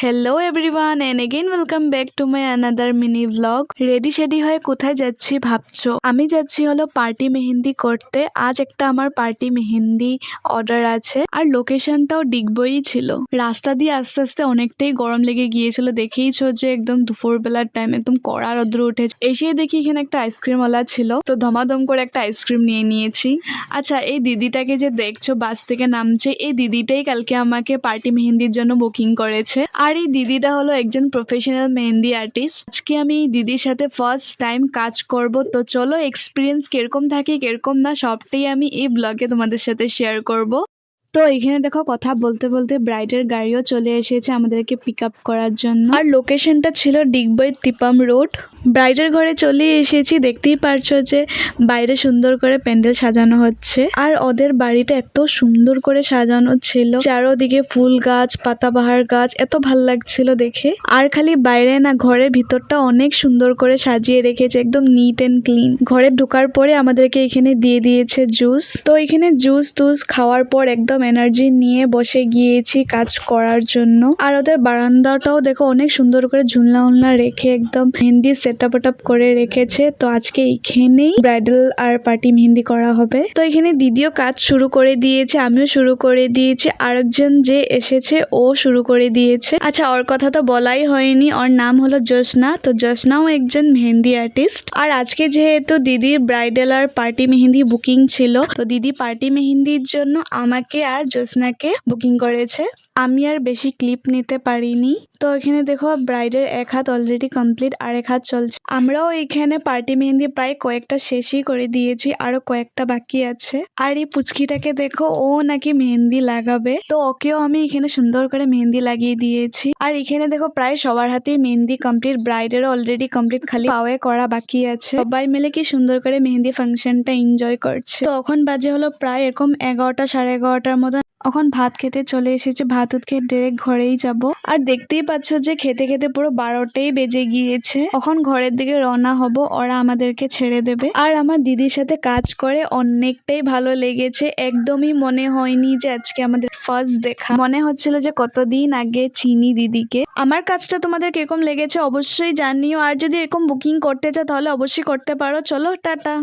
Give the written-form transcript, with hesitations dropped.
Hello everyone and again welcome back to my another mini blog. Ready shady হয়ে কোথায় যাচ্ছি ভাবছো? আমি যাচ্ছি হলো পার্টি মেহেন্দি করতে। আজ একটা আমার পার্টি মেহেন্দি অর্ডার আছে আর লোকেশনটাও ডিগবই ছিল। রাস্তা দিয়ে আস্তে আস্তে অনেকটাই গরম লেগে গিয়েছিল, দেখেইছো যে একদম দুপুরবেলার টাইম একদম কড়া রোদ্র উঠে। এসে দেখি এখানে একটা আইসক্রিমওয়ালা ছিল, তো ধমাধম করে একটা আইসক্রিম নিয়ে নিয়েছি। আচ্ছা, এই দিদিটাকে যে দেখছো বাস থেকে নামছে, এই দিদিটাই কালকে আমাকে পার্টি মেহেন্দির জন্য বুকিং করেছে। আর এই দিদিটা হলো একজন প্রফেশনাল মেহেন্দি আর্টিস্ট। আজকে আমি এই দিদির সাথে ফার্স্ট টাইম কাজ করব, তো চলো এক্সপিরিয়েন্স কিরকম থাকে কিরকম না সবটাই আমি এই ব্লগে তোমাদের সাথে শেয়ার করব। তো এখানে দেখো কথা বলতে বলতে ব্রাইডের গাড়িও চলে এসেছে আমাদেরকে পিক আপ করার জন্য। আর লোকেশনটা ছিল ডিগবই তিপাম রোড। ব্রাইডের ঘরে চলে এসেছি, দেখতেই পারছো যে বাইরে সুন্দর করে প্যান্ডেল সাজানো হচ্ছে। আর ওদের বাড়িটা এত সুন্দর করে সাজানো ছিল, চারোদিকে ফুল গাছ, পাতাবাহার গাছ, এত ভাল লাগছিল দেখে। আর খালি বাইরে না, ঘরের ভিতরটা অনেক সুন্দর করে সাজিয়ে রেখেছে, একদম নিট এন্ড ক্লিন। ঘরে ঢোকার পরে আমাদেরকে এখানে দিয়ে দিয়েছে জুস। তো এখানে জুস টুস খাওয়ার পর একদম এনার্জি নিয়ে বসে গিয়েছি কাজ করার জন্য। আর ওদের বারান্দাটাও দেখো অনেক সুন্দর করে ঝুলনা উলনা রেখে একদম মেহেন্দি সেটআপ করে রেখেছে। তো আজকে এখানেই ব্রাইডাল আর পার্টি মেহেন্দি করা হবে। তো এখানে দিদিও কাজ শুরু করে দিয়েছে, আমিও শুরু করে দিয়েছি, আরেকজন যে এসেছে ও শুরু করে দিয়েছে। আচ্ছা, ওর কথা তো বলাই হয়নি, ওর নাম হলো জোসনা। তো জোসনাও একজন মেহেন্দি আর্টিস্ট। আর আজকে যেহেতু দিদির ব্রাইডাল আর পার্টি মেহেন্দি বুকিং ছিল, তো দিদি পার্টি মেহেন্দির জন্য আমাকে আর জোসনাকে বুকিং করেছে। আমি আর বেশি ক্লিপ নিতে পারিনি। তো এখানে দেখো ব্রাইডের এক হাত অলরেডি কমপ্লিট, আর এক হাত চলছে। আমরাও এখানে পার্টি মেহেন্দি প্রায় কয়েকটা শেষই করে দিয়েছি, আরো কয়েকটা বাকি আছে। আর এই পুচকিটাকে দেখো, ও নাকি মেহেন্দি লাগাবে, তো ওকেও আমি এখানে সুন্দর করে মেহেন্দি লাগিয়ে দিয়েছি। আর এখানে দেখো প্রায় সবার হাতেই মেহেন্দি কমপ্লিট, ব্রাইডেরও অলরেডি কমপ্লিট, খালি পাওয়ে করা বাকি আছে। সবাই মিলে কি সুন্দর করে মেহেন্দি ফাংশনটা এনজয় করছে। তো এখন বাজে হলো প্রায় এরকম 11টা সাড়ে 11টার মতো। এখন ভাত খেতে চলে এসেছে, ভাত খেয়ে ডিরেক্ট ঘরেই যাব। আর দেখতেই পাচ্ছ যে খেতে খেতে পুরো 12টাই বেজে গিয়েছে। এখন ঘরের দিকে রওনা হব, ওরা আমাদেরকে ছেড়ে দেবে। আর আমার দিদির সাথে কাজ করে অনেকটাই ভালো লেগেছে, একদমই মনে হয়নি যে আজকে আমাদের ফার্স্ট দেখা। মনে হচ্ছিল যে কতদিন আগে চিনি দিদিকে। আমার কাজটা তোমাদের কিরকম লেগেছে অবশ্যই জানিও, আর যদি এরকম বুকিং করতে চাও তাহলে অবশ্যই করতে পারো। চলো টাটা।